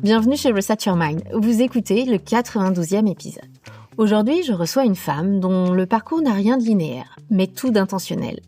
Bienvenue chez Reset Your Mind. Vous écoutez le 92e épisode. Aujourd'hui, je reçois une femme dont le parcours n'a rien de linéaire, mais tout d'intentionnel.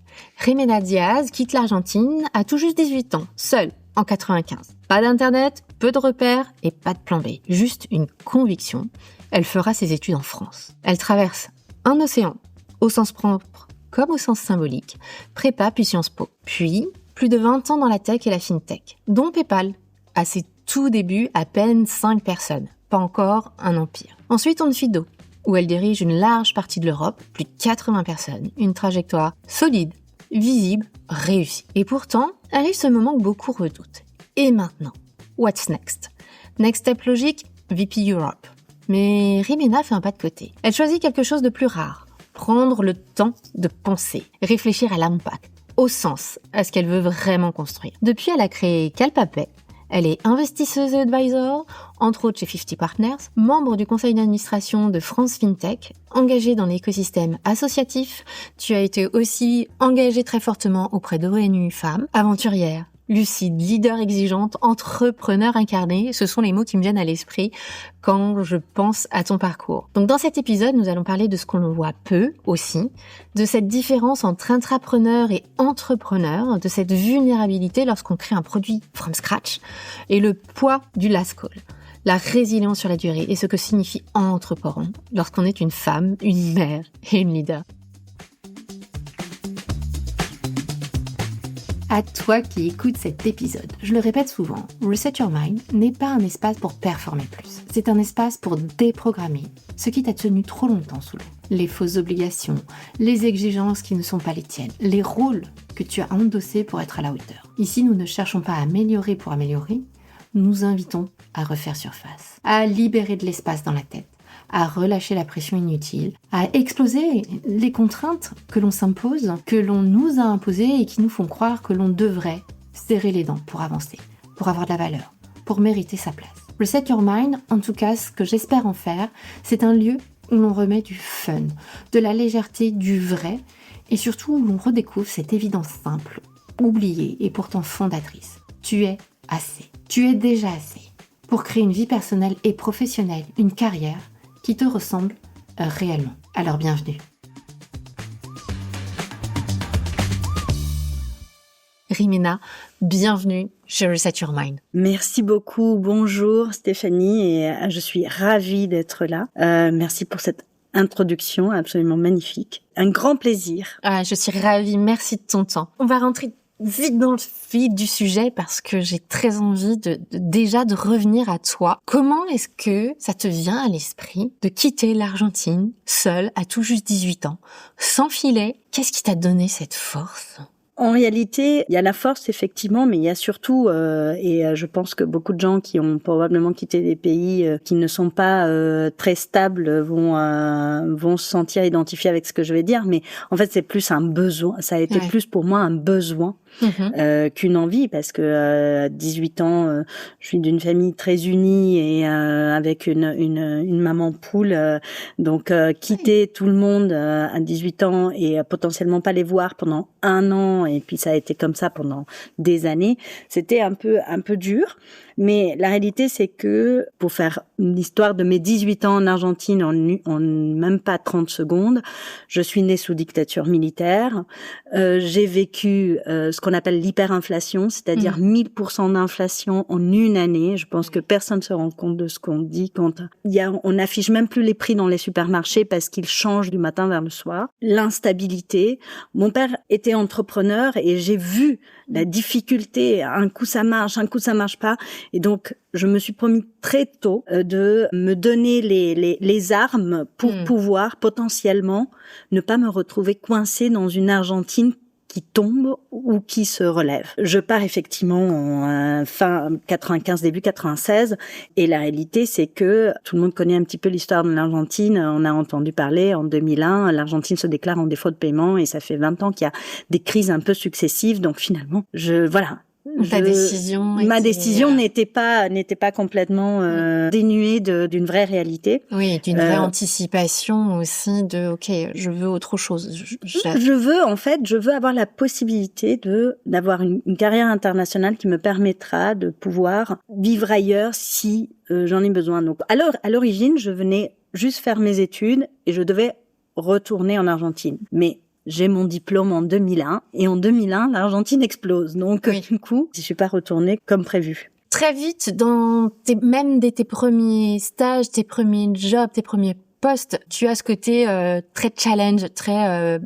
Jimena Diaz quitte l'Argentine à tout juste 18 ans, seule, en 95. Pas d'internet, peu de repères et pas de plan B. Juste une conviction. Elle fera ses études en France. Elle traverse un océan, au sens propre comme au sens symbolique, prépa puis Sciences Po. Puis, plus de 20 ans dans la tech et la fintech, dont PayPal, à ses tout débuts, à peine 5 personnes. Pas encore un empire. Ensuite, Onfido, où elle dirige une large partie de l'Europe, plus de 80 personnes. Une trajectoire solide, visible, réussie. Et pourtant, arrive ce moment que beaucoup redoutent. Et maintenant, what's next? Next step logique, VP Europe. Mais Jimena fait un pas de côté. Elle choisit quelque chose de plus rare. Prendre le temps de penser, réfléchir à l'impact, au sens, à ce qu'elle veut vraiment construire. Depuis, elle a créé Calpapay. Elle est investisseuse et advisor, entre autres chez 50 Partners, membre du conseil d'administration de France FinTech, engagée dans l'écosystème associatif. Tu as été aussi engagée très fortement auprès d'ONU Femmes, aventurière, lucide, leader exigeante, entrepreneur incarné. Ce sont les mots qui me viennent à l'esprit quand je pense à ton parcours. Donc dans cet épisode, nous allons parler de ce qu'on voit peu aussi, de cette différence entre intrapreneur et entrepreneur, de cette vulnérabilité lorsqu'on crée un produit from scratch et le poids du last call, la résilience sur la durée et ce que signifie entreprendre lorsqu'on est une femme, une mère et une leader. À toi qui écoutes cet épisode, je le répète souvent, Reset Your Mind n'est pas un espace pour performer plus. C'est un espace pour déprogrammer ce qui t'a tenu trop longtemps sous l'eau. Les fausses obligations, les exigences qui ne sont pas les tiennes, les rôles que tu as endossés pour être à la hauteur. Ici, nous ne cherchons pas à améliorer pour améliorer, nous invitons à refaire surface, à libérer de l'espace dans la tête, à relâcher la pression inutile, à exploser les contraintes que l'on s'impose, que l'on nous a imposées et qui nous font croire que l'on devrait serrer les dents pour avancer, pour avoir de la valeur, pour mériter sa place. Reset Your Mind, en tout cas, ce que j'espère en faire, c'est un lieu où l'on remet du fun, de la légèreté, du vrai, et surtout où l'on redécouvre cette évidence simple, oubliée et pourtant fondatrice. Tu es assez. Tu es déjà assez pour créer une vie personnelle et professionnelle, une carrière qui te ressemble réellement. Alors bienvenue. Jimena, bienvenue chez Reset Your Mind. Merci beaucoup. Bonjour Stéphanie et je suis ravie d'être là. Merci pour cette introduction absolument magnifique. Un grand plaisir. Je suis ravie. Merci de ton temps. On va rentrer vite dans le vif du sujet parce que j'ai très envie de revenir à toi. Comment est-ce que ça te vient à l'esprit de quitter l'Argentine seule à tout juste 18 ans, sans filet? Qu'est-ce qui t'a donné cette force? En réalité, il y a la force effectivement, mais il y a surtout, je pense que beaucoup de gens qui ont probablement quitté des pays qui ne sont pas très stables vont se sentir identifiés avec ce que je vais dire, mais en fait c'est plus un besoin. Ça a été plus pour moi un besoin qu'une envie, parce que à 18 ans, je suis d'une famille très unie et avec une maman poule, donc quitter tout le monde à 18 ans et potentiellement pas les voir pendant un an, et puis ça a été comme ça pendant des années, c'était un peu dur. Mais la réalité, c'est que, pour faire une histoire de mes 18 ans en Argentine en même pas 30 secondes, je suis née sous dictature militaire. J'ai vécu ce qu'on appelle l'hyperinflation, c'est-à-dire 1000% d'inflation en une année. Je pense que personne se rend compte de ce qu'on dit quand on n'affiche même plus les prix dans les supermarchés parce qu'ils changent du matin vers le soir. L'instabilité. Mon père était entrepreneur et j'ai vu la difficulté. Un coup ça marche, un coup ça marche pas. Et donc, je me suis promis très tôt de me donner les armes pour pouvoir potentiellement ne pas me retrouver coincée dans une Argentine qui tombe ou qui se relève. Je pars effectivement en fin 95, début 96, et la réalité c'est que tout le monde connaît un petit peu l'histoire de l'Argentine. On a entendu parler en 2001, l'Argentine se déclare en défaut de paiement et ça fait 20 ans qu'il y a des crises un peu successives. Donc finalement, Ta décision ma décision n'était pas complètement dénuée d'une vraie réalité. Oui, d'une vraie anticipation aussi de OK, je veux autre chose. Je veux avoir la possibilité d'avoir une carrière internationale qui me permettra de pouvoir vivre ailleurs si j'en ai besoin. Donc à l'origine, je venais juste faire mes études et je devais retourner en Argentine. Mais j'ai mon diplôme en 2001 et en 2001, l'Argentine explose. Donc, du coup, je suis pas retournée comme prévu. Très vite, même dès tes premiers stages, tes premiers jobs, tes premiers postes, tu as ce côté très challenge, très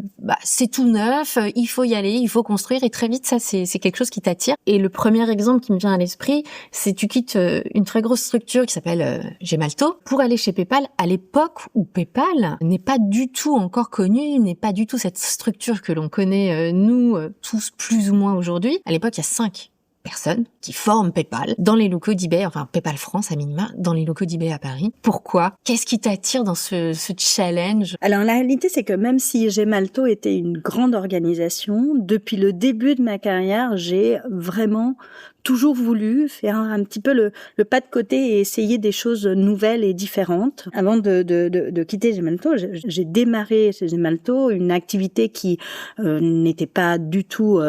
c'est tout neuf, il faut y aller, il faut construire, et très vite ça c'est quelque chose qui t'attire. Et le premier exemple qui me vient à l'esprit, c'est tu quittes une très grosse structure qui s'appelle Gemalto pour aller chez PayPal à l'époque où PayPal n'est pas du tout encore connu, n'est pas du tout cette structure que l'on connaît nous tous plus ou moins aujourd'hui. À l'époque, il y a 5 personnes qui forment PayPal dans les locaux d'eBay, enfin PayPal France à minima, dans les locaux d'eBay à Paris. Pourquoi? Qu'est-ce qui t'attire dans ce challenge? Alors la réalité, c'est que même si Gemalto était une grande organisation, depuis le début de ma carrière, j'ai vraiment toujours voulu faire un petit peu le pas de côté et essayer des choses nouvelles et différentes. Avant de quitter Gemalto, j'ai démarré chez Gemalto une activité qui n'était pas du tout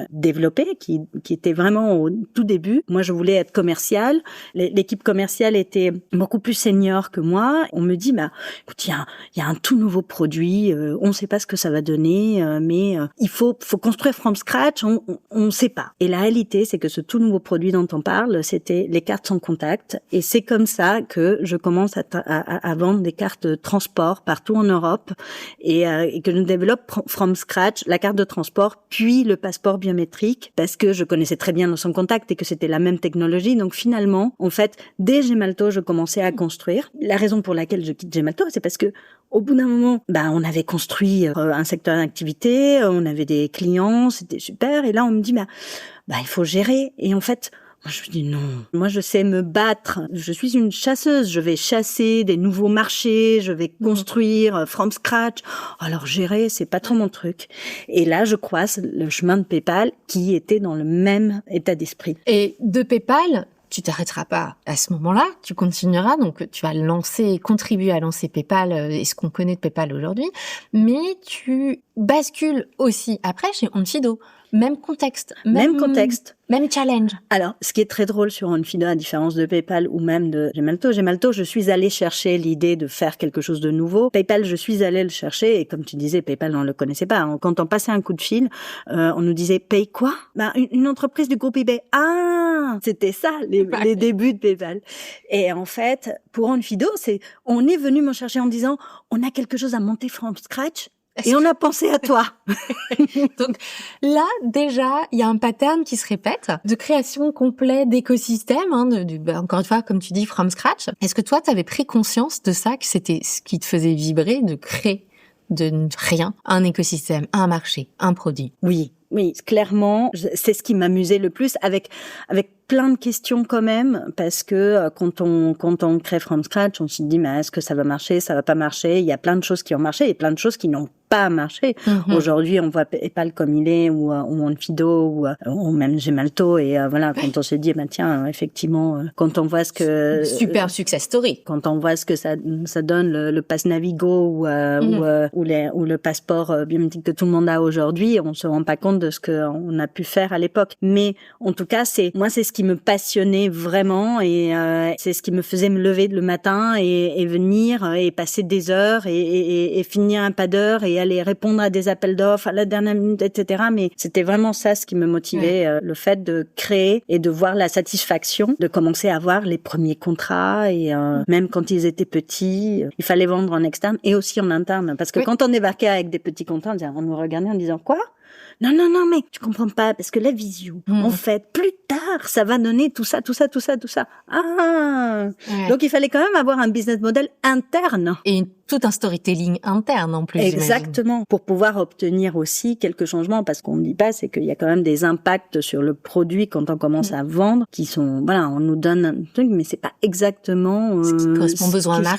développée, qui était vraiment au tout début. Moi, je voulais être commerciale. L'équipe commerciale était beaucoup plus senior que moi. On me dit, écoute, il y a un tout nouveau produit. On ne sait pas ce que ça va donner, mais il faut construire from scratch. On sait pas. Et la réalité, c'est que ce tout nouveau produit dont on parle, c'était les cartes sans contact. Et c'est comme ça que je commence à vendre des cartes transport partout en Europe et que je développe from scratch la carte de transport, puis le passeport biométrique, parce que je connaissais très bien le sans contact et que c'était la même technologie. Donc finalement, en fait, dès Gemalto, je commençais à construire. La raison pour laquelle je quitte Gemalto, c'est parce que au bout d'un moment, on avait construit un secteur d'activité, on avait des clients, c'était super. Et là, on me dit, il faut gérer. Et en fait, moi, je me dis non. Moi, je sais me battre. Je suis une chasseuse. Je vais chasser des nouveaux marchés. Je vais construire from scratch. Alors, gérer, c'est pas trop mon truc. Et là, je croise le chemin de PayPal qui était dans le même état d'esprit. Et de PayPal, tu t'arrêteras pas à ce moment-là, tu continueras, donc tu vas contribuer à lancer PayPal et ce qu'on connaît de PayPal aujourd'hui, mais tu bascules aussi après chez Onfido. Même contexte. Même contexte. Même challenge. Alors, ce qui est très drôle sur Onfido, à différence de PayPal ou même de Gemalto, je suis allée chercher l'idée de faire quelque chose de nouveau. PayPal, je suis allée le chercher et comme tu disais, PayPal, on le connaissait pas. Quand on passait un coup de fil, on nous disait, paye quoi? Une entreprise du groupe eBay. Ah! C'était ça, les débuts de PayPal. Et en fait, pour Onfido, on est venu me chercher en disant, on a quelque chose à monter from scratch. Et on a pensé à toi. Donc là, déjà, il y a un pattern qui se répète de création complète d'écosystème, encore une fois, comme tu dis, from scratch. Est-ce que toi, tu avais pris conscience de ça, que c'était ce qui te faisait vibrer, de créer de rien un écosystème, un marché, un produit? Oui, clairement, c'est ce qui m'amusait le plus, avec plein de questions quand même, parce que quand on crée from scratch, on se dit est-ce que ça va marcher, ça va pas marcher. Il y a plein de choses qui ont marché et plein de choses qui n'ont pas marché. Aujourd'hui, on voit PayPal comme il est, ou Onfido, ou même Gemalto, et voilà, quand on se dit tiens, effectivement, quand on voit ce que super success story, quand on voit ce que ça donne le pass Navigo ou le passeport biométrique que tout le monde a aujourd'hui, on se rend pas compte de ce qu'on a pu faire à l'époque. Mais en tout cas, c'est ce qui me passionnait vraiment, et c'est ce qui me faisait me lever le matin et venir et passer des heures et finir un pas d'heure et aller répondre à des appels d'offres à la dernière minute, etc. Mais c'était vraiment ça ce qui me motivait, le fait de créer et de voir la satisfaction de commencer à avoir les premiers contrats, et même quand ils étaient petits, il fallait vendre en externe et aussi en interne, parce que quand on débarquait avec des petits contrats, on nous regardait en disant quoi? Non, mais tu comprends pas, parce que la visio, en fait, plus tard, ça va donner tout ça. Ah! Ouais. Donc, il fallait quand même avoir un business model interne. Et tout un storytelling interne, en plus. Exactement. J'imagine. Pour pouvoir obtenir aussi quelques changements, parce qu'on ne dit pas, c'est qu'il y a quand même des impacts sur le produit quand on commence à vendre, qui sont, on nous donne un truc, mais c'est pas exactement ce qui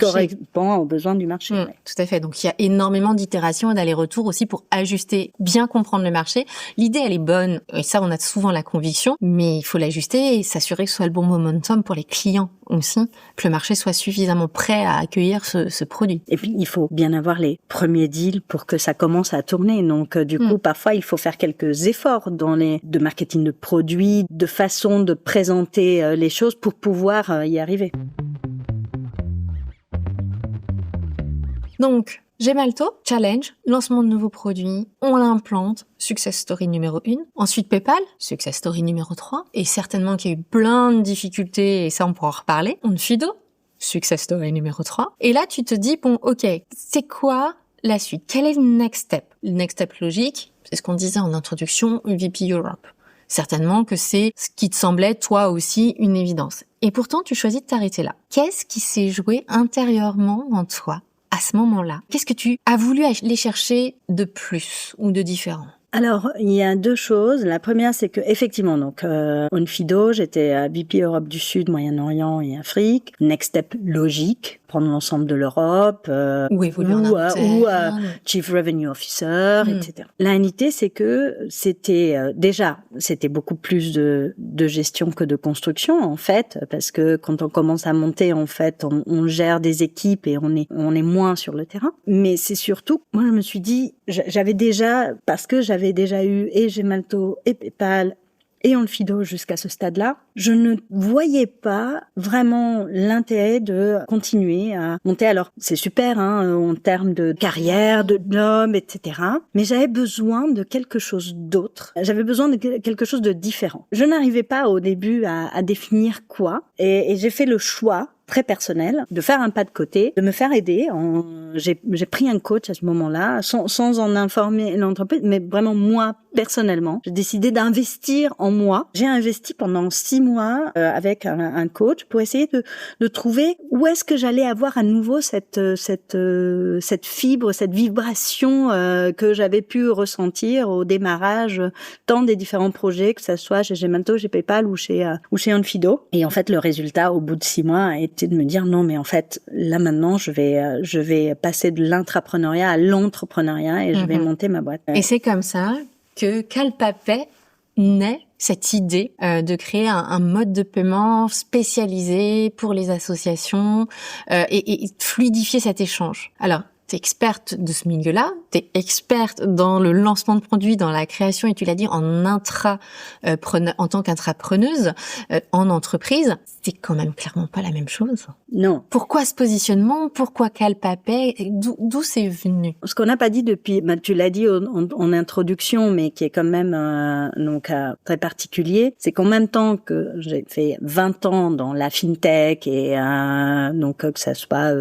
correspond aux besoins du marché. Ouais. Tout à fait. Donc, il y a énormément d'itérations et d'allers-retours aussi pour ajuster, bien comprendre le marché, marché. L'idée, elle est bonne, et ça, on a souvent la conviction, mais il faut l'ajuster et s'assurer que ce soit le bon momentum pour les clients aussi, que le marché soit suffisamment prêt à accueillir ce produit. Et puis, il faut bien avoir les premiers deals pour que ça commence à tourner. Donc, du coup, parfois, il faut faire quelques efforts de marketing de produits, de façon de présenter les choses pour pouvoir y arriver. Donc, Gemalto, challenge, lancement de nouveaux produits, on l'implante, success story numéro 1. Ensuite PayPal, success story numéro 3. Et certainement qu'il y a eu plein de difficultés, et ça on pourra en reparler. Onfido, success story numéro 3. Et là tu te dis, bon ok, c'est quoi la suite? Quel est le next step? Le next step logique, c'est ce qu'on disait en introduction, VP Europe. Certainement que c'est ce qui te semblait toi aussi une évidence. Et pourtant tu choisis de t'arrêter là. Qu'est-ce qui s'est joué intérieurement en toi à ce moment-là? Qu'est-ce que tu as voulu aller chercher de plus ou de différent? Alors, il y a deux choses. La première, c'est que effectivement, donc Onfido, j'étais VP Europe du Sud, Moyen-Orient et Afrique. Next step logique, prendre l'ensemble de l'Europe, ou Chief Revenue Officer, etc. La réalité, c'est que c'était beaucoup plus de gestion que de construction en fait, parce que quand on commence à monter, en fait, on gère des équipes et on est moins sur le terrain. Mais c'est surtout, moi, je me suis dit, j'avais déjà eu et Gemalto et PayPal et Onfido jusqu'à ce stade-là, je ne voyais pas vraiment l'intérêt de continuer à monter. Alors, c'est super en termes de carrière, de job, etc. Mais j'avais besoin de quelque chose d'autre. J'avais besoin de quelque chose de différent. Je n'arrivais pas au début à définir quoi. Et j'ai fait le choix très personnel, de faire un pas de côté, de me faire aider. J'ai pris un coach à ce moment-là, sans en informer l'entreprise, mais vraiment moi, personnellement. J'ai décidé d'investir en moi. J'ai investi pendant 6 mois avec un coach pour essayer de trouver où est-ce que j'allais avoir à nouveau cette fibre, cette vibration que j'avais pu ressentir au démarrage tant des différents projets, que ça soit chez Gemalto, chez PayPal ou chez Onfido. Et en fait, le résultat, au bout de 6 mois, a été de me dire non, mais en fait, là maintenant, je vais passer de l'intrapreneuriat à l'entrepreneuriat et je vais monter ma boîte. Et c'est comme ça que Calpapay naît, cette idée de créer un mode de paiement spécialisé pour les associations et fluidifier cet échange. Alors, t'es experte de ce milieu-là, t'es experte dans le lancement de produits, dans la création, et tu l'as dit, en tant qu'intrapreneuse, en entreprise. C'est quand même clairement pas la même chose. Non. Pourquoi ce positionnement? Pourquoi Calpapay? D'où c'est venu? Ce qu'on n'a pas dit depuis, tu l'as dit en introduction, mais qui est quand même très particulier, c'est qu'en même temps que j'ai fait 20 ans dans la fintech et que ça soit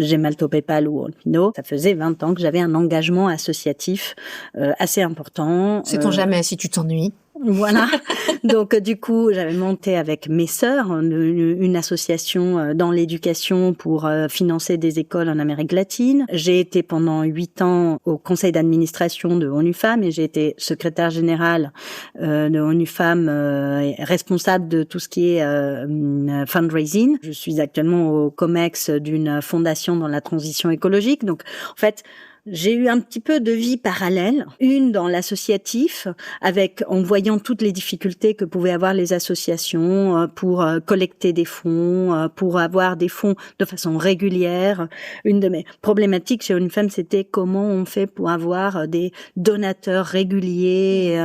Gemalto, PayPal ou Onfido, ça faisait 20 ans que j'avais un engagement associatif assez important. Sait-on jamais si tu t'ennuies? Voilà. Donc, du coup, j'avais monté avec mes sœurs une association dans l'éducation pour financer des écoles en Amérique latine. J'ai été pendant 8 ans au conseil d'administration de ONU Femmes et j'ai été secrétaire générale de ONU Femmes, responsable de tout ce qui est fundraising. Je suis actuellement au COMEX d'une fondation dans la transition écologique. Donc, en fait, j'ai eu un petit peu de vie parallèle, une dans l'associatif, en voyant toutes les difficultés que pouvaient avoir les associations pour collecter des fonds, pour avoir des fonds de façon régulière. Une de mes problématiques chez ONU Femmes, c'était comment on fait pour avoir des donateurs réguliers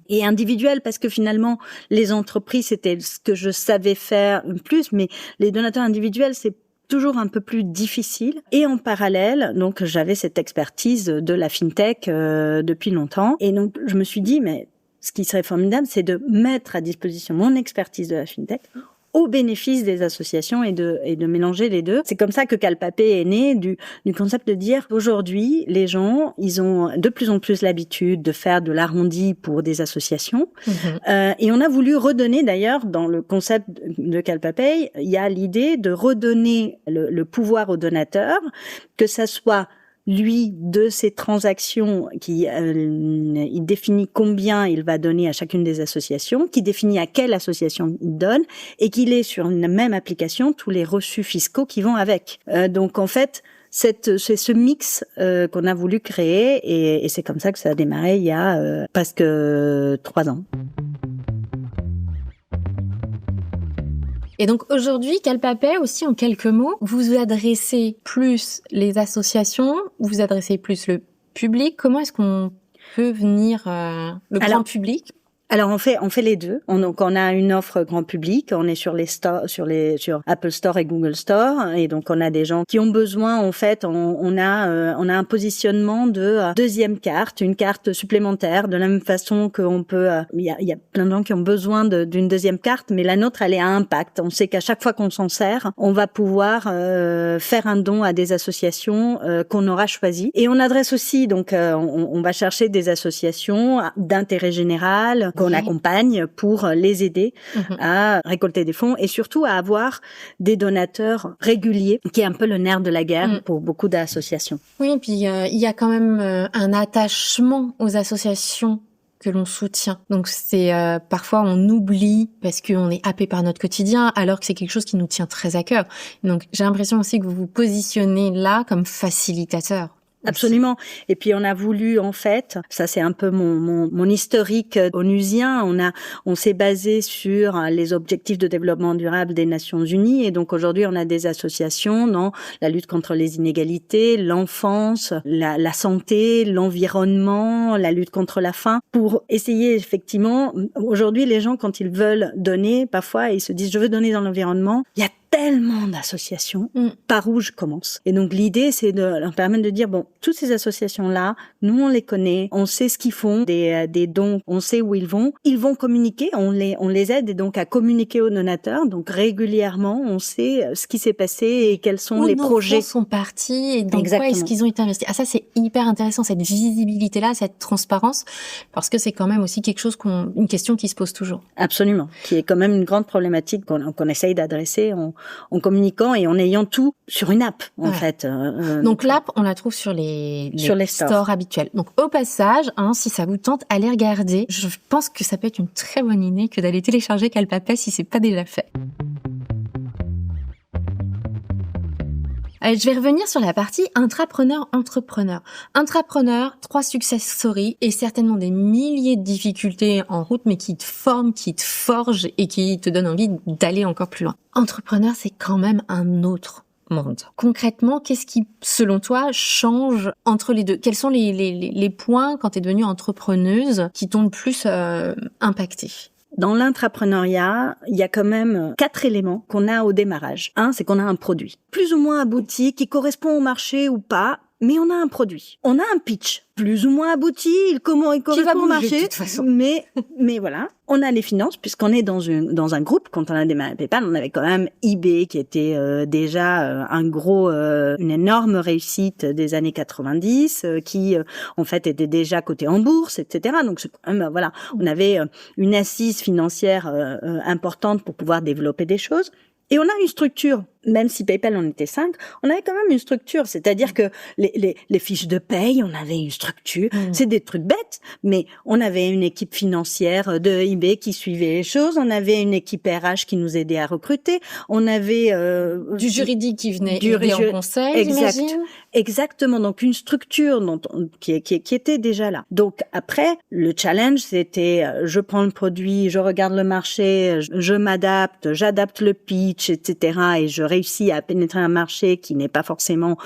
et individuels, parce que finalement, les entreprises, c'était ce que je savais faire plus, mais les donateurs individuels, c'est toujours un peu plus difficile. Et en parallèle, donc j'avais cette expertise de la fintech depuis longtemps. Et donc je me suis dit, mais ce qui serait formidable, c'est de mettre à disposition mon expertise de la fintech au bénéfice des associations et de mélanger les deux. C'est comme ça que Calpapay est né du concept de dire aujourd'hui les gens ils ont de plus en plus l'habitude de faire de l'arrondi pour des associations et on a voulu redonner d'ailleurs dans le concept de Calpapay il y a l'idée de redonner le pouvoir aux donateurs, que ça soit lui, de ses transactions, il définit combien il va donner à chacune des associations, qui définit à quelle association il donne, et qu'il ait sur une même application tous les reçus fiscaux qui vont avec. Donc en fait, c'est ce mix qu'on a voulu créer et c'est comme ça que ça a démarré il y a presque 3 ans. Et donc aujourd'hui, Kalpapay, aussi en quelques mots, vous adressez plus les associations, vous adressez plus le public. Comment est-ce qu'on peut venir grand public? Alors on fait les deux. Donc on a une offre grand public, on est sur les stores, sur Apple Store et Google Store, et donc on a des gens qui ont besoin. En fait, on a un positionnement de deuxième carte, une carte supplémentaire, de la même façon qu'on peut. Il y a plein de gens qui ont besoin d'une deuxième carte, mais la nôtre elle est à impact. On sait qu'à chaque fois qu'on s'en sert, on va pouvoir faire un don à des associations qu'on aura choisies. Et on adresse aussi, donc on va chercher des associations d'intérêt général qu'on accompagne pour les aider à récolter des fonds et surtout à avoir des donateurs réguliers, qui est un peu le nerf de la guerre pour beaucoup d'associations. Oui, et puis il y a quand même un attachement aux associations que l'on soutient. Donc c'est parfois on oublie parce qu'on est happé par notre quotidien, alors que c'est quelque chose qui nous tient très à cœur. Donc j'ai l'impression aussi que vous vous positionnez là comme facilitateur. Absolument. Et puis on a voulu, en fait, ça c'est un peu mon historique onusien, on s'est basé sur les objectifs de développement durable des Nations Unies, et donc aujourd'hui on a des associations dans la lutte contre les inégalités, l'enfance, la santé, l'environnement, la lutte contre la faim, pour essayer effectivement. Aujourd'hui les gens, quand ils veulent donner, parfois ils se disent je veux donner dans l'environnement, il y a tellement d'associations, par où je commence. Et donc l'idée, c'est de leur permettre de dire, bon, toutes ces associations-là, nous on les connaît, on sait ce qu'ils font, des dons, on sait où ils vont communiquer, on les aide et donc à communiquer aux donateurs. Donc régulièrement, on sait ce qui s'est passé et quels sont les projets. Où sont partis et dans quoi est-ce qu'ils ont été investis. Ah, ça c'est hyper intéressant, cette visibilité-là, cette transparence, parce que c'est quand même aussi quelque chose une question qui se pose toujours. Absolument, qui est quand même une grande problématique qu'on essaye d'adresser en communiquant et en ayant tout sur une app, en fait. Donc l'app, on la trouve sur les stores habituels. Donc au passage, si ça vous tente, allez regarder. Je pense que ça peut être une très bonne idée que d'aller télécharger Kalpapay si c'est pas déjà fait. Je vais revenir sur la partie intrapreneur-entrepreneur. Intrapreneur, 3 success stories et certainement des milliers de difficultés en route, mais qui te forment, qui te forgent et qui te donnent envie d'aller encore plus loin. Entrepreneur, c'est quand même un autre monde. Concrètement, qu'est-ce qui, selon toi, change entre les deux? Quels sont les points, quand tu es devenue entrepreneuse, qui t'ont le plus impacté? Dans l'intrapreneuriat, il y a quand même 4 éléments qu'on a au démarrage. Un, c'est qu'on a un produit plus ou moins abouti, qui correspond au marché ou pas, mais on a un produit. On a un pitch plus ou moins abouti, il correspond au marché, mais voilà. On a les finances, puisqu'on est dans un groupe. Quand on a démarré PayPal, on avait quand même eBay, qui était déjà une énorme réussite des années 90, qui en fait était déjà coté en bourse, etc. Donc c'est quand même, voilà, on avait une assise financière importante pour pouvoir développer des choses. Et on a une structure, même si PayPal en était 5, on avait quand même une structure. C'est-à-dire que les fiches de paye, on avait une structure. C'est des trucs bêtes, mais on avait une équipe financière de eBay qui suivait les choses. On avait une équipe RH qui nous aidait à recruter. On avait du juridique qui venait aider en conseil, j'imagine. Exactement. Donc une structure qui était déjà là. Donc après, le challenge, c'était je prends le produit, je regarde le marché, je m'adapte, j'adapte le pitch, etc. Et je réussis à pénétrer un marché qui n'est pas forcément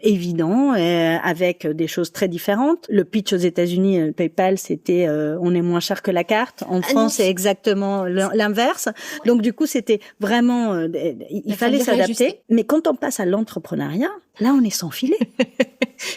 évident, avec des choses très différentes. Le pitch aux États-Unis, PayPal, c'était on est moins cher que la carte. En France, c'est exactement l'inverse. Donc du coup, c'était vraiment il fallait s'adapter. Mais quand on passe à l'entrepreneuriat, là, on est sans filet.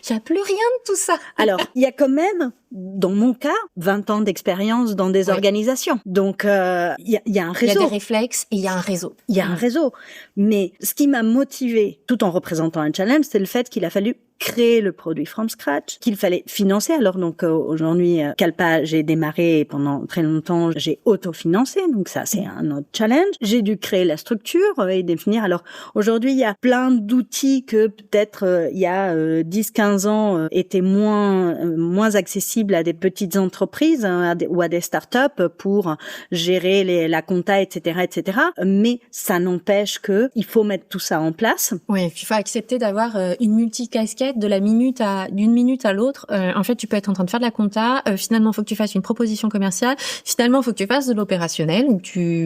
J'ai plus rien de tout ça. Alors, il y a quand même, dans mon cas, 20 ans d'expérience dans des organisations. Donc, il y a un réseau. Il y a des réflexes et il y a un réseau. Il y a un réseau. Mais ce qui m'a motivée, tout en représentant un challenge, c'est le fait qu'il a fallu créer le produit from scratch, qu'il fallait financer. Alors donc aujourd'hui, Kalpa, j'ai démarré et pendant très longtemps, j'ai autofinancé. Donc ça, c'est un autre challenge. J'ai dû créer la structure et définir. Alors aujourd'hui, il y a plein d'outils que peut-être il y a 10-15 ans étaient moins accessibles à des petites entreprises ou à des startups pour gérer la compta, etc., etc. Mais ça n'empêche que il faut mettre tout ça en place. Oui, il faut accepter d'avoir une multicasquette d'une minute à l'autre. En fait, tu peux être en train de faire de la compta. Finalement, il faut que tu fasses une proposition commerciale. Finalement, il faut que tu fasses de l'opérationnel.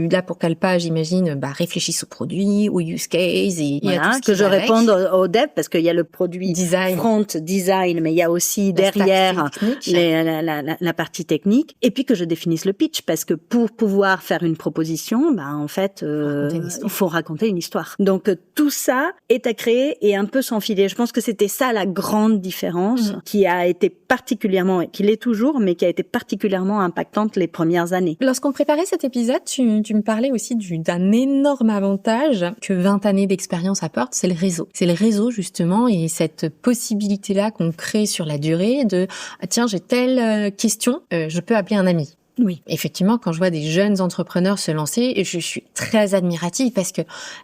Là, pour Kalpa, j'imagine, réfléchisse au produit, au use case et voilà, à tout ce que je réponde au dev parce qu'il y a le produit design. Front design, mais il y a aussi derrière la partie technique. Et puis que je définisse le pitch parce que pour pouvoir faire une proposition, en fait, il faut raconter une histoire. Donc tout ça est à créer et un peu s'enfiler. Je pense que c'était ça la grande différence qui a été particulièrement, qui l'est toujours, mais qui a été particulièrement impactante les premières années. Lorsqu'on préparait cet épisode, tu me parlais aussi d'un énorme avantage que 20 années d'expérience apportent, c'est le réseau. C'est le réseau justement et cette possibilité-là qu'on crée sur la durée de tiens, j'ai telle question, je peux appeler un ami. Oui. Effectivement, quand je vois des jeunes entrepreneurs se lancer, je suis très admirative parce que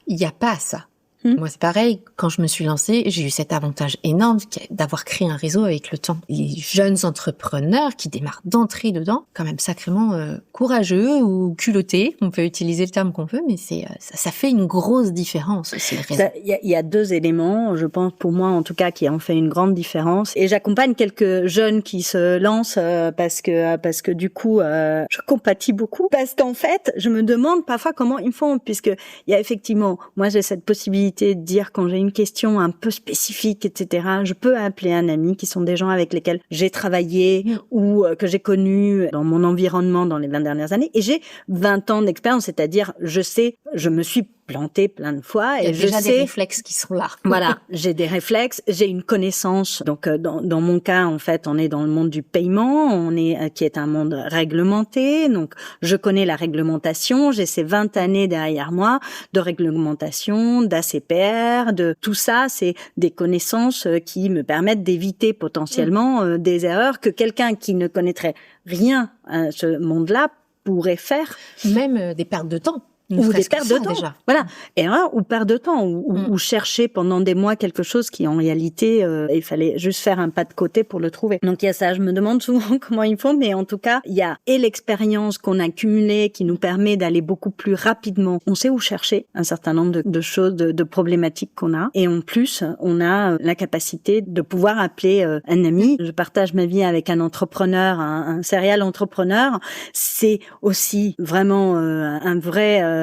il n'y a pas ça. Moi, c'est pareil. Quand je me suis lancée, j'ai eu cet avantage énorme d'avoir créé un réseau avec le temps. Les jeunes entrepreneurs qui démarrent d'entrée dedans, quand même sacrément courageux ou culottés. On peut utiliser le terme qu'on veut, mais ça fait une grosse différence aussi, le réseau. Il y a deux éléments, je pense, pour moi en tout cas, qui ont fait une grande différence. Et j'accompagne quelques jeunes qui se lancent parce que du coup, je compatis beaucoup. Parce qu'en fait, je me demande parfois comment ils font, puisque il y a effectivement, moi j'ai cette possibilité de dire quand j'ai une question un peu spécifique, etc., je peux appeler un ami qui sont des gens avec lesquels j'ai travaillé ou que j'ai connus dans mon environnement dans les 20 dernières années. Et j'ai 20 ans d'expérience, c'est-à-dire je me suis plantée plein de fois et je sais. Il y a déjà des réflexes qui sont là. Voilà, j'ai des réflexes, j'ai une connaissance. Donc dans mon cas, en fait, on est dans le monde du paiement, qui est un monde réglementé. Donc je connais la réglementation, j'ai ces 20 années derrière moi de réglementation, d'ACPR, de tout ça, c'est des connaissances qui me permettent d'éviter potentiellement des erreurs que quelqu'un qui ne connaîtrait rien à ce monde-là pourrait faire. Même des pertes de temps. Ou des pertes de temps. Déjà. Voilà. Erreur ou perte de temps. Ou chercher pendant des mois quelque chose qui, en réalité, il fallait juste faire un pas de côté pour le trouver. Donc, il y a ça. Je me demande souvent comment ils font, mais en tout cas, il y a l'expérience qu'on a cumulée qui nous permet d'aller beaucoup plus rapidement. On sait où chercher un certain nombre de choses, de problématiques qu'on a. Et en plus, on a la capacité de pouvoir appeler un ami. Je partage ma vie avec un entrepreneur, un serial entrepreneur. C'est aussi vraiment un vrai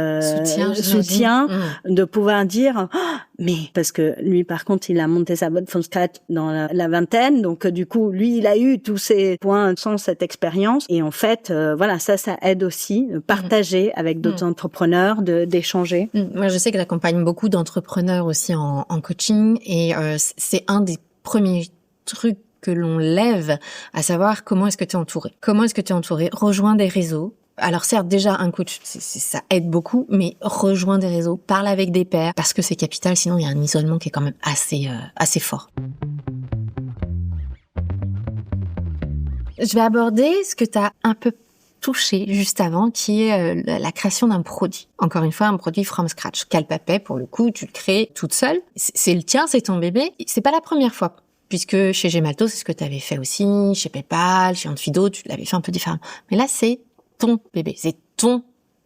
soutien de pouvoir dire mais parce que lui par contre il a monté sa boîte from scratch dans la vingtaine, donc du coup lui il a eu tous ces points sans cette expérience et en fait voilà ça aide aussi de partager avec d'autres entrepreneurs, d'échanger. Moi je sais que j'accompagne beaucoup d'entrepreneurs aussi en coaching et c'est un des premiers trucs que l'on lève, à savoir comment est-ce que tu es entouré. Comment est-ce que tu es entouré? Rejoins des réseaux. Alors certes, déjà, un coach, ça aide beaucoup, mais rejoins des réseaux, parle avec des pairs, parce que c'est capital, sinon il y a un isolement qui est quand même assez fort. Je vais aborder ce que tu as un peu touché juste avant, qui est la création d'un produit. Encore une fois, un produit from scratch. Kalpa Pay, pour le coup, tu le crées toute seule. C'est le tien, c'est ton bébé. C'est pas la première fois. Puisque chez Gemalto, c'est ce que tu avais fait aussi, chez PayPal, chez Onfido, tu l'avais fait un peu différemment. Mais là, c'est ton bébé, c'est ton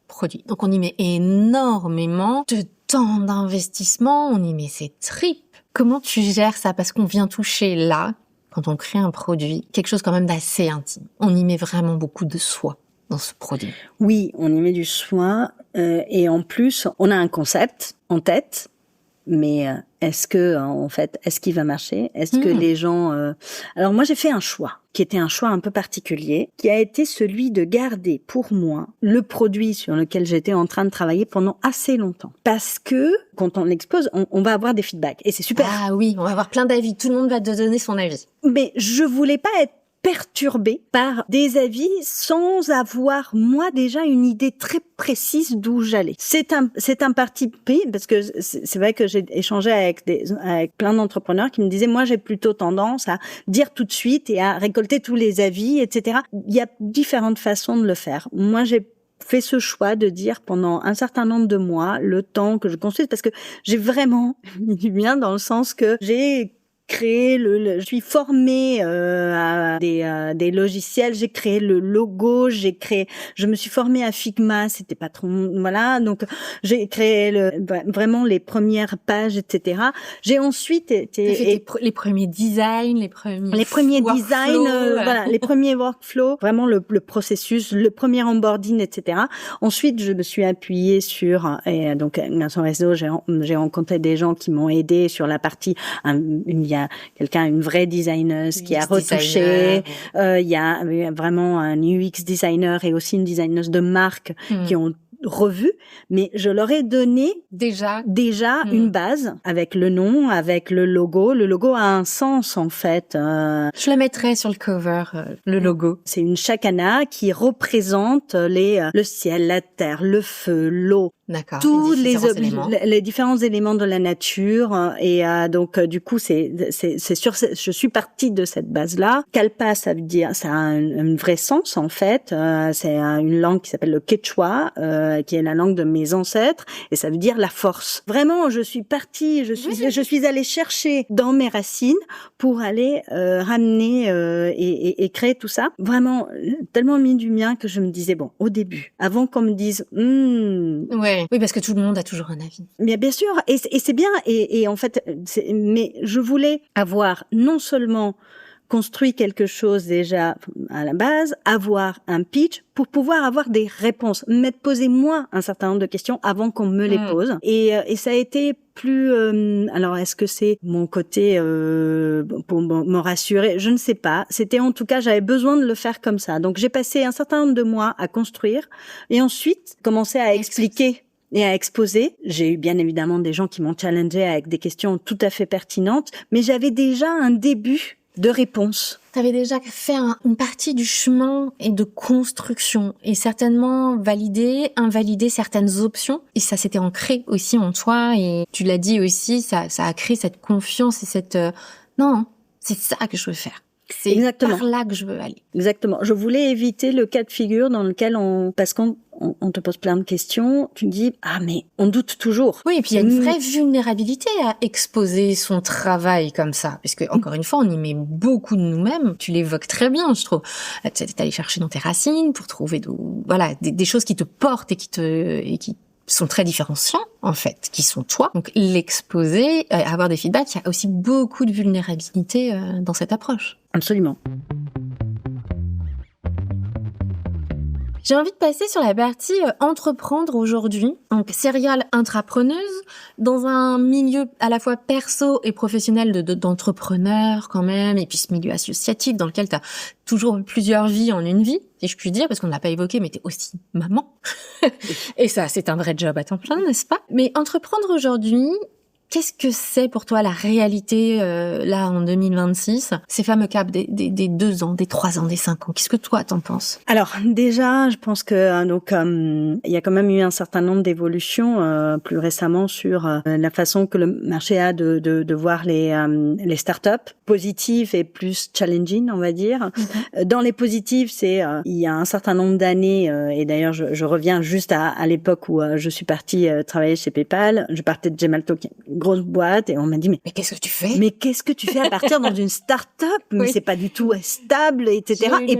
produit. Donc on y met énormément de temps d'investissement, on y met ses tripes. Comment tu gères ça? Parce qu'on vient toucher là, quand on crée un produit, quelque chose quand même d'assez intime. On y met vraiment beaucoup de soi dans ce produit. Oui, on y met du soin et en plus, on a un concept en tête, mais est-ce qu'il va marcher? Est-ce que les gens... Alors moi, j'ai fait un choix qui était un choix un peu particulier, qui a été celui de garder pour moi le produit sur lequel j'étais en train de travailler pendant assez longtemps. Parce que quand on l'expose, on va avoir des feedbacks et c'est super. Ah oui, on va avoir plein d'avis. Tout le monde va te donner son avis. Mais je voulais pas être perturbée par des avis sans avoir, moi, déjà une idée très précise d'où j'allais. C'est un parti pris, parce que c'est vrai que j'ai échangé avec plein d'entrepreneurs qui me disaient, moi, j'ai plutôt tendance à dire tout de suite et à récolter tous les avis, etc. Il y a différentes façons de le faire. Moi, j'ai fait ce choix de dire pendant un certain nombre de mois, le temps que je construise, parce que j'ai vraiment mis du bien dans le sens que j'ai créé je suis formée à des logiciels, j'ai créé le logo, je me suis formée à Figma, c'était pas trop, voilà, donc j'ai créé vraiment les premières pages, etc. J'ai ensuite été les premiers designs, les premiers designs, voilà, les premiers workflows, vraiment le processus, le premier onboarding, etc. Ensuite, je me suis appuyée sur, et donc grâce au réseau, j'ai rencontré des gens qui m'ont aidé sur la partie, il y a une vraie designeuse qui a retouché, il y a vraiment un UX designer et aussi une designeuse de marque qui ont revu, mais je leur ai donné déjà une base avec le nom, avec le logo. Le logo a un sens en fait. Je le mettrai sur le cover, le logo. C'est une chacana qui représente le ciel, la terre, le feu, l'eau. D'accord. Tous les différents éléments de la nature et donc du coup c'est sûr, je suis partie de cette base-là. Kalpa, ça veut dire, ça a un vrai sens en fait. C'est une langue qui s'appelle le Quechua, qui est la langue de mes ancêtres, et ça veut dire la force. Vraiment, je suis partie, je suis allée chercher dans mes racines pour aller ramener et créer tout ça. Vraiment, tellement mis du mien que je me disais bon, au début, avant qu'on me dise ouais. Oui, parce que tout le monde a toujours un avis. Mais bien sûr, et c'est bien, et en fait, mais je voulais avoir non seulement construit quelque chose déjà à la base, avoir un pitch pour pouvoir avoir des réponses, poser moi un certain nombre de questions avant qu'on me les pose, et ça a été plus alors est-ce que c'est mon côté pour me rassurer, je ne sais pas, c'était en tout cas, j'avais besoin de le faire comme ça, donc j'ai passé un certain nombre de mois à construire et ensuite commencer à expliquer et à exposer. J'ai eu bien évidemment des gens qui m'ont challengé avec des questions tout à fait pertinentes, mais j'avais déjà un début de réponse. T'avais déjà fait une partie du chemin et de construction, et certainement invalider certaines options, et ça s'était ancré aussi en toi, et tu l'as dit aussi, ça a créé cette confiance et cette non, c'est ça que je veux faire. C'est exactement par là que je veux aller. Exactement. Je voulais éviter le cas de figure dans lequel parce qu'on te pose plein de questions, tu te dis mais on doute toujours. Oui, et puis il y a une vraie vulnérabilité à exposer son travail comme ça, parce que encore une fois, on y met beaucoup de nous-mêmes. Tu l'évoques très bien, je trouve. Tu es allé chercher dans tes racines pour trouver des choses qui te portent et qui sont très différenciants, en fait, qui sont toi. Donc, l'exposer, avoir des feedbacks, il y a aussi beaucoup de vulnérabilité dans cette approche. Absolument. J'ai envie de passer sur la partie entreprendre aujourd'hui. Donc, serial intrapreneuse dans un milieu à la fois perso et professionnel d'entrepreneur quand même, et puis ce milieu associatif dans lequel tu as toujours plusieurs vies en une vie, si je puis dire, parce qu'on ne l'a pas évoqué, mais t'es aussi maman. Et ça, c'est un vrai job à temps plein, n'est-ce pas? Mais entreprendre aujourd'hui, qu'est-ce que c'est pour toi la réalité là en 2026, ces fameux caps des 2 ans, des 3 ans, des 5 ans? Qu'est-ce que toi t'en penses? Alors déjà, je pense que il y a quand même eu un certain nombre d'évolutions plus récemment sur la façon que le marché a de voir les startups positives et plus challenging, on va dire. Dans les positives, c'est il y a un certain nombre d'années et d'ailleurs je reviens juste à l'époque où je suis partie travailler chez PayPal. Je partais de Gemalto, grosse boîte, et on m'a dit mais qu'est-ce que tu fais? Mais qu'est-ce que tu fais à partir dans une start-up? Mais c'est pas du tout stable, etc. Et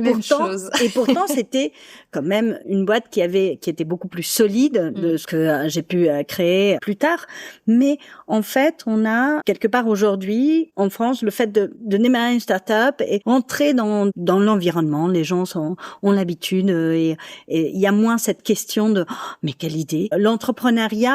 pourtant c'était quand même une boîte qui était beaucoup plus solide de ce que j'ai pu créer plus tard. Mais en fait, on a quelque part aujourd'hui en France le fait de démarrer une start-up et entrer dans l'environnement. Les gens ont l'habitude et il y a moins cette question de mais quelle idée. L'entrepreneuriat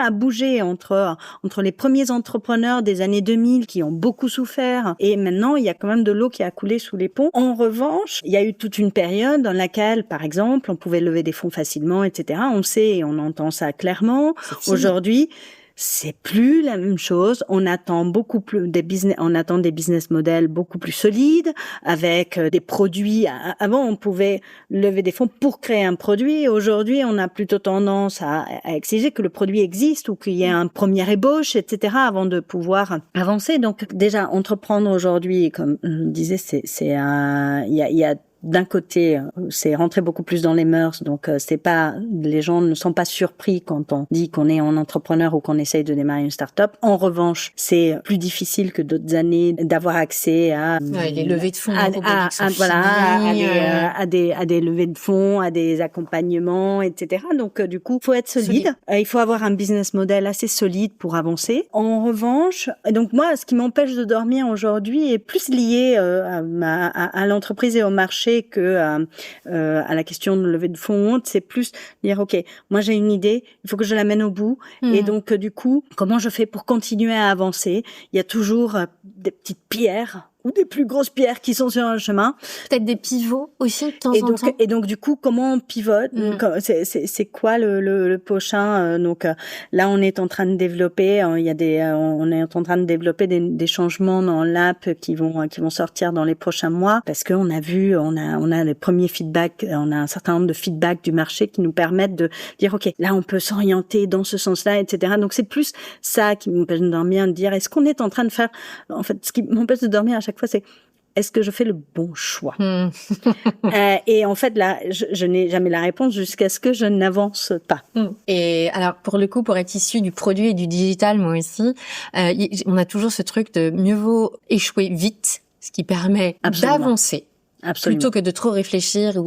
a bougé entre les premiers entrepreneurs des années 2000 qui ont beaucoup souffert, et maintenant il y a quand même de l'eau qui a coulé sous les ponts. En revanche, il y a eu toute une période dans laquelle, par exemple, on pouvait lever des fonds facilement, etc. On sait et on entend ça clairement. Aujourd'hui, c'est plus la même chose. On attend des business models beaucoup plus solides, avec des produits. Avant, on pouvait lever des fonds pour créer un produit. Aujourd'hui, on a plutôt tendance à exiger que le produit existe ou qu'il y ait un premier ébauche, etc., avant de pouvoir avancer. Donc, déjà, entreprendre aujourd'hui, comme je le disais, il y a d'un côté, c'est rentrer beaucoup plus dans les mœurs, donc les gens ne sont pas surpris quand on dit qu'on est un entrepreneur ou qu'on essaye de démarrer une start-up. En revanche, c'est plus difficile que d'autres années d'avoir accès à les levées de fonds, à des levées de fonds, à des accompagnements, etc. Donc du coup, faut être solide. Il faut avoir un business model assez solide pour avancer. En revanche, donc moi, ce qui m'empêche de dormir aujourd'hui est plus lié à l'entreprise et au marché que à la question de levée de fonds. C'est plus dire ok, moi j'ai une idée, il faut que je la mène au bout. Et donc du coup, comment je fais pour continuer à avancer? Il y a toujours des petites pierres ou des plus grosses pierres qui sont sur un chemin. Peut-être des pivots aussi de temps en temps. Et donc du coup, comment on pivote? C'est quoi le prochain? Donc là, on est en train de développer. On est en train de développer des changements dans l'app qui vont sortir dans les prochains mois parce qu'on a vu, on a les premiers feedbacks, on a un certain nombre de feedbacks du marché qui nous permettent de dire ok, là on peut s'orienter dans ce sens-là, etc. Donc c'est plus ça qui m'empêche de dormir, de dire est-ce qu'on est en train de faire. En fait, ce qui m'empêche de dormir à chaque fois, c'est est-ce que je fais le bon choix? Et en fait, là, je n'ai jamais la réponse jusqu'à ce que je n'avance pas. Et alors, pour le coup, pour être issu du produit et du digital, moi aussi, on a toujours ce truc de mieux vaut échouer vite, ce qui permet d'avancer. Absolument. Plutôt que de trop réfléchir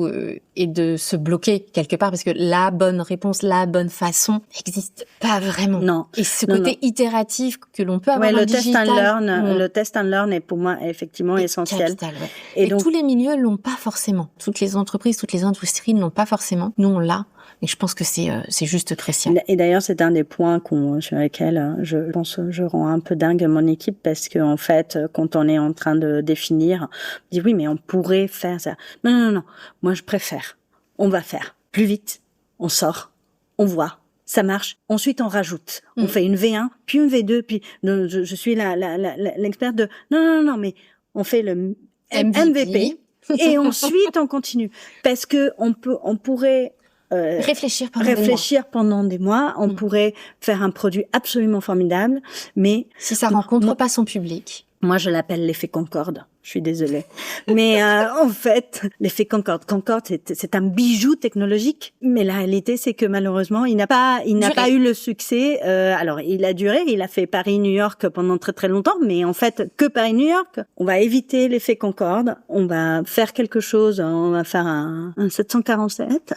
et de se bloquer quelque part, parce que la bonne réponse, la bonne façon n'existe pas vraiment. Non. Et ce côté itératif que l'on peut avoir le digital. Le test and learn est pour moi effectivement essentiel. Capital, ouais. Et donc, tous les milieux l'ont pas forcément. Toutes les entreprises, toutes les industries ne l'ont pas forcément. Nous, on l'a. Et je pense que c'est juste crucial. Et d'ailleurs, c'est un des points sur lesquels je pense je rends un peu dingue mon équipe parce que en fait, quand on est en train de définir, on dit oui, mais on pourrait faire ça. Non. Moi, je préfère. On va faire plus vite. On sort. On voit. Ça marche. Ensuite, on rajoute. On fait une V1, puis une V2, puis je suis l'experte de non, mais on fait le MVP et ensuite on continue parce que on pourrait réfléchir pendant des mois, on pourrait faire un produit absolument formidable, mais si ça rencontre pas son public. Moi, je l'appelle l'effet Concorde. Je suis désolée. Mais en fait, l'effet Concorde, c'est un bijou technologique. Mais la réalité, c'est que malheureusement, il n'a pas eu le succès. Alors, il a duré. Il a fait Paris-New York pendant très très longtemps. Mais en fait, que Paris-New York. On va éviter l'effet Concorde. On va faire quelque chose. On va faire un 747.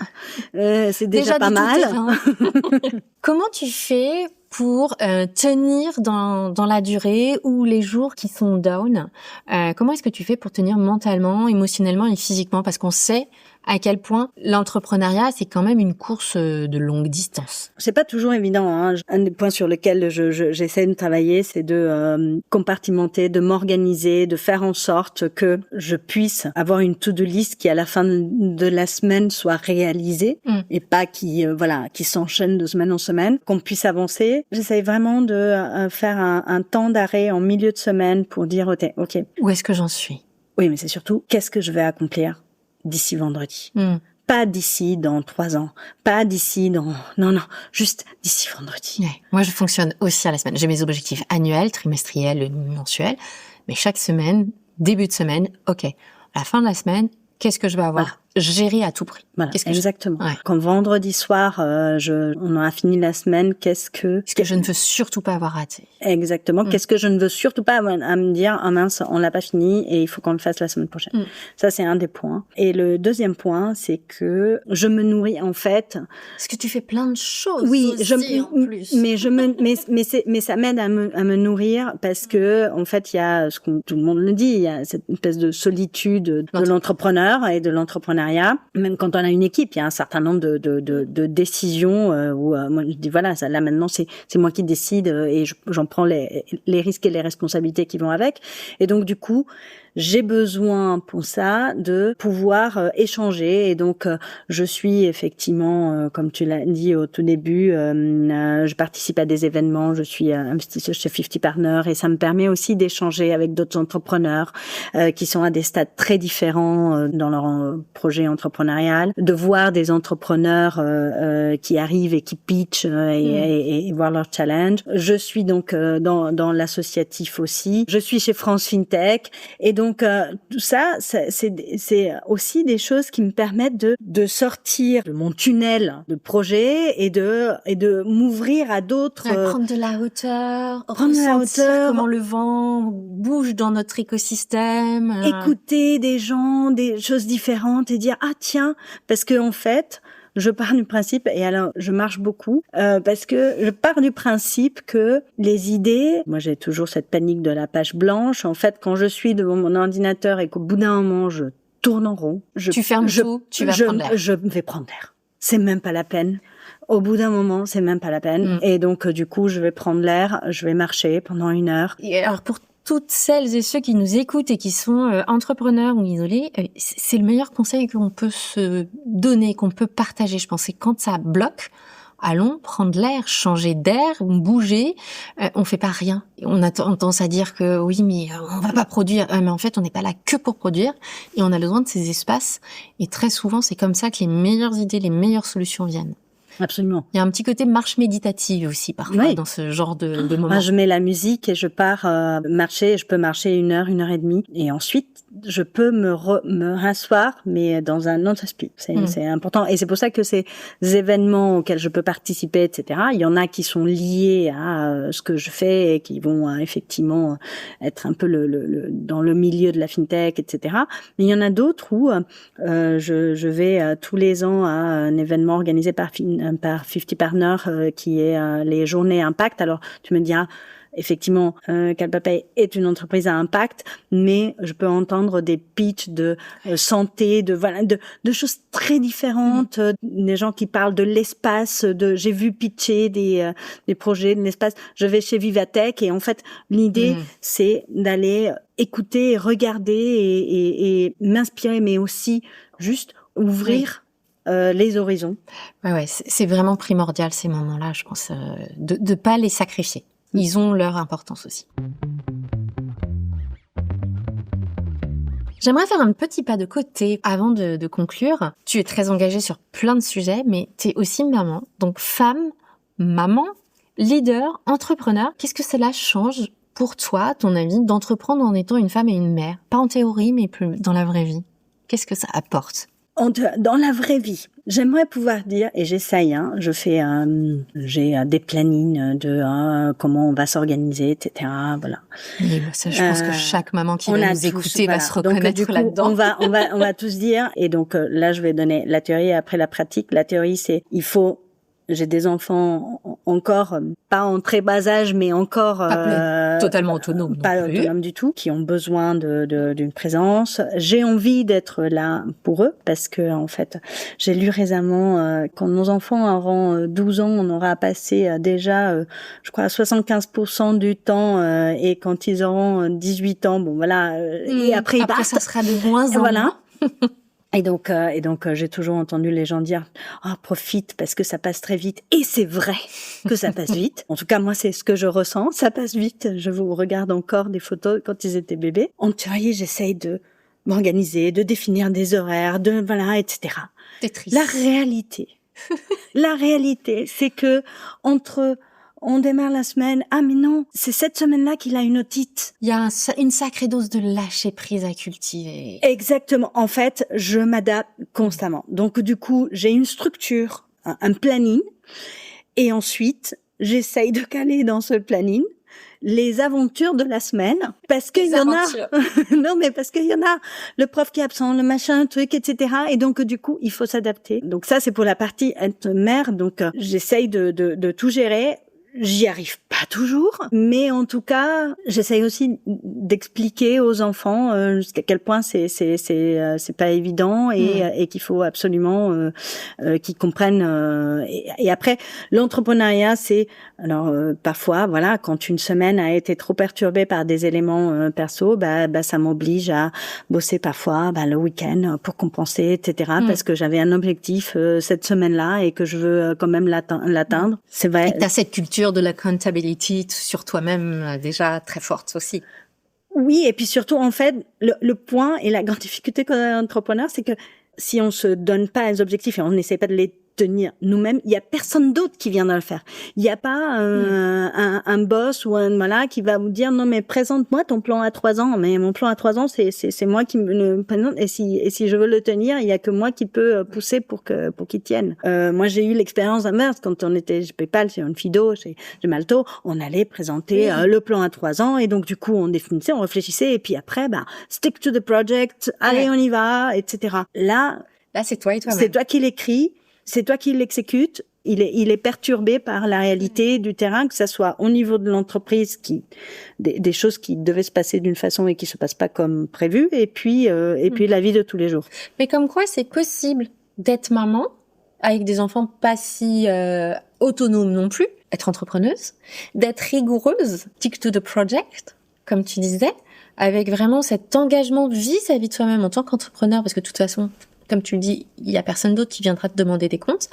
C'est déjà pas mal. Comment tu fais pour tenir dans la durée ou les jours qui sont down? Comment est-ce que tu fais pour tenir mentalement, émotionnellement et physiquement? Parce qu'on sait à quel point l'entrepreneuriat, c'est quand même une course de longue distance. C'est pas toujours évident, hein. Un des points sur lesquels j'essaie de travailler, c'est de compartimenter, de m'organiser, de faire en sorte que je puisse avoir une to-do list qui, à la fin de la semaine, soit réalisée et pas qui s'enchaîne de semaine en semaine, qu'on puisse avancer. J'essaie vraiment de faire un temps d'arrêt en milieu de semaine pour dire, ok. Où est-ce que j'en suis? Oui, mais c'est surtout, qu'est-ce que je vais accomplir d'ici vendredi. Pas d'ici dans 3 ans. Pas d'ici dans... Non, juste d'ici vendredi. Ouais. Moi, je fonctionne aussi à la semaine. J'ai mes objectifs annuels, trimestriels, mensuels. Mais chaque semaine, début de semaine, ok. À la fin de la semaine, qu'est-ce que je vais avoir géré à tout prix? Voilà, exactement. Quand vendredi soir, on a fini la semaine, qu'est-ce que je ne veux surtout pas avoir raté? Exactement. Qu'est-ce que je ne veux surtout pas à me dire, mince, on l'a pas fini et il faut qu'on le fasse la semaine prochaine. Ça, c'est un des points. Et le deuxième point, c'est que je me nourris, en fait. Parce que tu fais plein de choses. Oui, aussi, en plus. Mais ça m'aide à me nourrir parce que, en fait, il y a ce que tout le monde le dit, il y a cette espèce de solitude de l'entrepreneur et de l'entrepreneuriat. Même quand on a une équipe, il y a un certain nombre de décisions où moi je dis voilà, ça, là maintenant c'est moi qui décide et j'en prends les risques et les responsabilités qui vont avec. Et donc du coup, j'ai besoin pour ça de pouvoir échanger. Et donc, je suis effectivement, comme tu l'as dit au tout début, je participe à des événements, je suis investisseuse chez 50 Partners et ça me permet aussi d'échanger avec d'autres entrepreneurs qui sont à des stades très différents dans leur projet entrepreneurial, de voir des entrepreneurs qui arrivent et qui pitchent et voir leur challenge. Je suis donc dans l'associatif aussi. Je suis chez France FinTech et donc tout ça, c'est aussi des choses qui me permettent de sortir de mon tunnel de projet et de m'ouvrir à d'autres. Prendre de la hauteur, ressentir comment le vent bouge dans notre écosystème. Écouter des gens, des choses différentes et dire ah tiens, parce que en fait je pars du principe, et alors je marche beaucoup, parce que je pars du principe que les idées, moi j'ai toujours cette panique de la page blanche, en fait quand je suis devant mon ordinateur et qu'au bout d'un moment je tourne en rond, tu fermes tout, tu vas prendre l'air. Je vais prendre l'air. C'est même pas la peine. Au bout d'un moment, c'est même pas la peine. Et donc du coup, je vais prendre l'air, je vais marcher pendant 1 heure. Et alors pour toutes celles et ceux qui nous écoutent et qui sont entrepreneurs ou isolés, c'est le meilleur conseil qu'on peut se donner, qu'on peut partager, je pense. C'est quand ça bloque, allons prendre l'air, changer d'air, bouger. On fait pas rien. On a tendance à dire que oui, mais on va pas produire. Mais en fait, on n'est pas là que pour produire et on a besoin de ces espaces. Et très souvent, c'est comme ça que les meilleures idées, les meilleures solutions viennent. Absolument. Il y a un petit côté marche méditative aussi parfois dans ce genre de moment. Moi, je mets la musique et je pars marcher. Je peux marcher 1 heure, 1 heure et demie, et ensuite je peux me rasseoir, mais dans un autre esprit. C'est important, et c'est pour ça que ces événements auxquels je peux participer, etc. Il y en a qui sont liés à ce que je fais et qui vont effectivement être un peu dans le milieu de la fintech, etc. Mais il y en a d'autres où je vais tous les ans à un événement organisé par 50 Partners qui est les journées Impact. Alors tu me diras, effectivement, Calpapay est une entreprise à impact, mais je peux entendre des pitchs de santé, de choses très différentes, des gens qui parlent de l'espace, j'ai vu pitcher des projets de l'espace. Je vais chez Vivatech et en fait, l'idée c'est d'aller écouter, regarder et m'inspirer, mais aussi juste ouvrir les horizons. Ouais, c'est vraiment primordial ces moments-là, je pense, de pas les sacrifier. Ils ont leur importance aussi. J'aimerais faire un petit pas de côté avant de conclure. Tu es très engagée sur plein de sujets, mais tu es aussi maman. Donc femme, maman, leader, entrepreneur. Qu'est-ce que cela change pour toi, à ton avis, d'entreprendre en étant une femme et une mère? Pas en théorie, mais plus dans la vraie vie. Qu'est-ce que ça apporte? Dans la vraie vie, j'aimerais pouvoir dire, et j'essaye, j'ai des plannings de comment on va s'organiser, etc. Voilà. Et ça, je pense que chaque maman qui va nous écouter va se reconnaître là-dedans. On va tous dire, et donc là je vais donner la théorie et après la pratique. La théorie c'est, j'ai des enfants encore pas en très bas âge, mais encore totalement autonomes, pas autonomes du tout, qui ont besoin d'une présence. J'ai envie d'être là pour eux parce que en fait, j'ai lu récemment quand nos enfants auront 12 ans, on aura passé déjà, je crois, 75% du temps, et quand ils auront 18 ans, bon voilà, et après ça sera de moins en moins. Et donc, j'ai toujours entendu les gens dire profite parce que ça passe très vite. Et c'est vrai que ça passe vite. En tout cas, moi, c'est ce que je ressens. Ça passe vite. Je vous regarde encore des photos quand ils étaient bébés. En théorie, j'essaye de m'organiser, de définir des horaires, etc. C'est triste. La réalité, c'est que on démarre la semaine. Ah, mais non, c'est cette semaine-là qu'il a une otite. Il y a une sacrée dose de lâcher prise à cultiver. Exactement. En fait, je m'adapte constamment. Donc, du coup, j'ai une structure, un planning. Et ensuite, j'essaye de caler dans ce planning les aventures de la semaine. Parce qu'il y en a. Non, mais parce qu'il y en a. Le prof qui est absent, le machin, truc, etc. Et donc, du coup, il faut s'adapter. Donc, ça, c'est pour la partie être mère. Donc, j'essaye de tout gérer. J'y arrive pas toujours, mais en tout cas, j'essaye aussi d'expliquer aux enfants jusqu'à quel point c'est pas évident et qu'il faut absolument qu'ils comprennent. Et après, l'entrepreneuriat, c'est alors parfois, voilà, quand une semaine a été trop perturbée par des éléments perso, ça m'oblige à bosser parfois le week-end pour compenser, etc. Parce que j'avais un objectif cette semaine-là et que je veux quand même l'atteindre. C'est vrai. Et t'as cette culture de l'accountability sur toi-même déjà très forte aussi. Oui, et puis surtout, en fait, le point et la grande difficulté qu'on a entrepreneur, c'est que si on se donne pas les objectifs et on n'essaie pas de les tenir nous-mêmes, il y a personne d'autre qui viendra le faire. Il n'y a pas un boss ou qui va vous dire non mais présente-moi ton plan à 3 ans. Mais mon plan à 3 ans, c'est moi qui me le présente et si je veux le tenir, il y a que moi qui peux pousser pour qu'il tienne. Moi j'ai eu l'expérience inverse quand on était chez PayPal, chez Onfido, chez Malto, on allait présenter le plan à 3 ans et donc du coup on définissait, on réfléchissait et puis après stick to the project, allez on y va, etc. Là c'est toi et toi-même. C'est toi qui l'écris. C'est toi qui l'exécutes. Il est perturbé par la réalité du terrain, que ça soit au niveau de l'entreprise, des choses qui devaient se passer d'une façon et qui se passent pas comme prévu, et puis la vie de tous les jours. Mais comme quoi, c'est possible d'être maman avec des enfants pas si autonomes non plus, être entrepreneuse, d'être rigoureuse, stick to the project, comme tu disais, avec vraiment cet engagement vis-à-vis de soi-même en tant qu'entrepreneur, parce que de toute façon, comme tu le dis, il y a personne d'autre qui viendra te demander des comptes.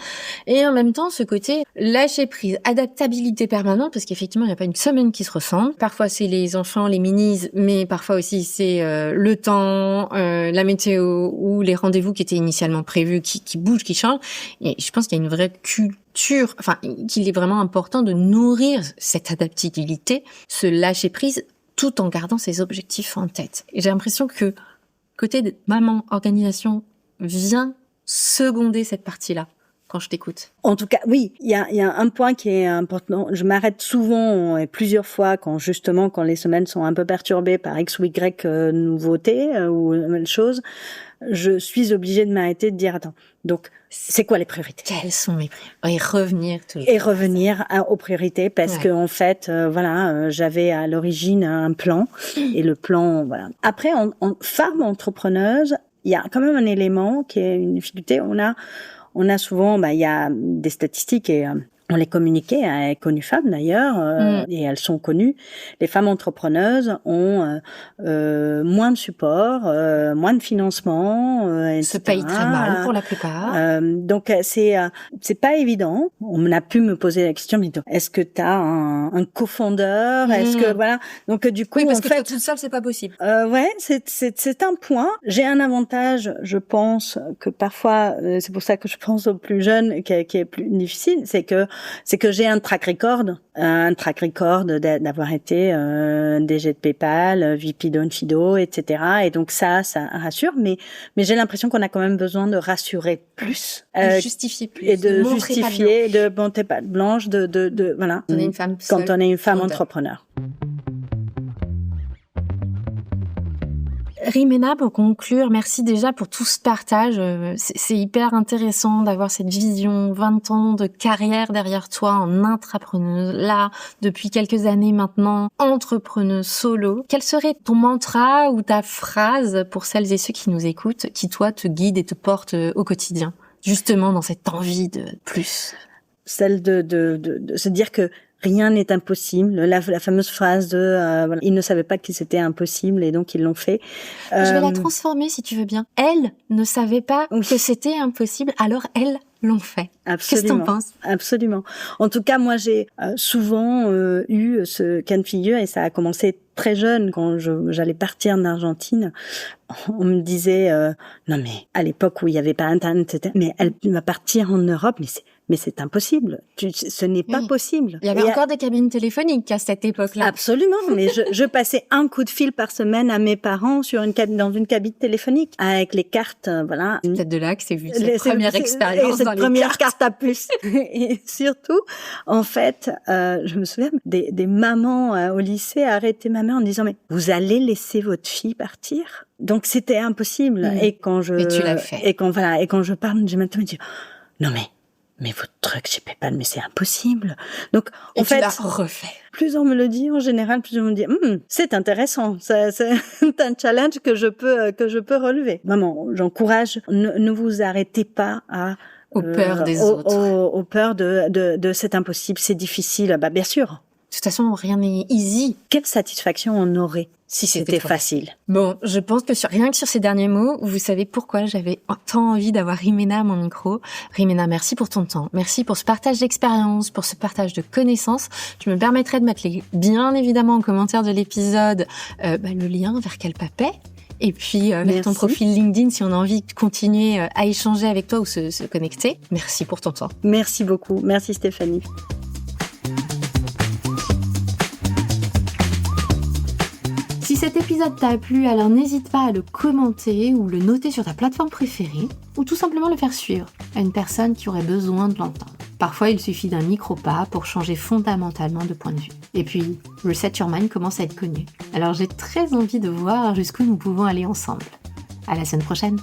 Et en même temps, ce côté lâcher prise, adaptabilité permanente, parce qu'effectivement, il n'y a pas une semaine qui se ressemble. Parfois, c'est les enfants, les minis, mais parfois aussi, c'est le temps, la météo ou les rendez-vous qui étaient initialement prévus, qui bougent, qui changent. Et je pense qu'il y a une vraie culture, qu'il est vraiment important de nourrir cette adaptabilité, ce lâcher prise, tout en gardant ses objectifs en tête. Et j'ai l'impression que côté de maman, organisation, vient seconder cette partie-là quand je t'écoute. En tout cas, oui, il y a un point qui est important. Je m'arrête souvent et plusieurs fois quand les semaines sont un peu perturbées par X ou Y nouveautés ou nouvelles choses. Je suis obligée de m'arrêter, de dire attends. Donc, c'est quoi les priorités? Quelles sont mes priorités? Et revenir aux priorités parce que en fait, j'avais à l'origine un plan et le plan, voilà. Après, en femme entrepreneuse, il y a quand même un élément qui est une difficulté. On a souvent, il y a des statistiques et on les communiquait à Connues Femmes d'ailleurs, et elles sont connues. Les femmes entrepreneuses ont moins de support, moins de financement, etc. Se payent très mal pour la plupart. Donc c'est pas évident. On a pu me poser la question, mais est-ce que tu as un cofondeur? Est-ce que voilà? Donc du coup, oui, parce que toi toute seule, c'est pas possible. Ouais, c'est un point. J'ai un avantage, je pense que parfois, c'est pour ça que je pense aux plus jeunes qui est plus difficile, c'est que j'ai un track record d'avoir été DG de PayPal, VP d'Onfido, etc. Et donc ça rassure, mais j'ai l'impression qu'on a quand même besoin de rassurer plus, de justifier plus, et de justifier, de monter patte blanche, de voilà. Quand on est une femme seule, quand on est une femme entrepreneur. Rimena, pour conclure, merci déjà pour tout ce partage. C'est hyper intéressant d'avoir cette vision, 20 ans de carrière derrière toi en intrapreneuse, là, depuis quelques années maintenant, entrepreneuse solo. Quel serait ton mantra ou ta phrase pour celles et ceux qui nous écoutent, qui toi te guide et te porte au quotidien, justement dans cette envie de plus? Celle de se dire que rien n'est impossible. La fameuse phrase de ils ne savaient pas que c'était impossible et donc ils l'ont fait. Je vais la transformer si tu veux bien. Elles ne savaient pas que c'était impossible, alors elles l'ont fait. Absolument. Qu'est-ce que t'en penses? Absolument. En tout cas, moi j'ai souvent eu ce cas de figure et ça a commencé très jeune quand j'allais partir en Argentine. On me disait non mais à l'époque où il y avait pas internet, etc. Mais elle va partir en Europe, mais c'est impossible. Ce n'est pas possible. Il y avait encore des cabines téléphoniques à cette époque-là. Absolument. Mais je passais un coup de fil par semaine à mes parents dans une cabine téléphonique avec les cartes, voilà. C'est peut-être de là que c'est vu cette première expérience dans les première carte à puce. Et surtout, en fait, je me souviens des mamans au lycée arrêtaient ma mère en disant mais vous allez laisser votre fille partir? Donc c'était impossible. Et quand Mais tu l'as fait. Et quand je parle, j'ai maintenant dit non mais mais votre truc chez PayPal, mais c'est impossible. Donc, Et en tu fait, l'as refait. plus on me le dit, en général, plus on me dit, c'est intéressant. C'est un challenge que je peux relever. Vraiment, j'encourage, ne vous arrêtez pas aux peurs des autres. Aux peurs de c'est impossible, c'est difficile. Bah, bien sûr. De toute façon, rien n'est easy. Quelle satisfaction on aurait si c'était facile. Bon, je pense que rien que sur ces derniers mots, vous savez pourquoi j'avais tant envie d'avoir Rimena à mon micro. Rimena, merci pour ton temps. Merci pour ce partage d'expérience, pour ce partage de connaissances. Je me permettrai de mettre bien évidemment en commentaire de l'épisode le lien vers Calpapay. Et puis vers ton profil LinkedIn si on a envie de continuer à échanger avec toi ou se connecter. Merci pour ton temps. Merci beaucoup. Merci Stéphanie. Si cet épisode t'a plu, alors n'hésite pas à le commenter ou le noter sur ta plateforme préférée, ou tout simplement le faire suivre à une personne qui aurait besoin de l'entendre. Parfois, il suffit d'un micro-pas pour changer fondamentalement de point de vue. Et puis, Reset Your Mind commence à être connu. Alors j'ai très envie de voir jusqu'où nous pouvons aller ensemble. À la semaine prochaine.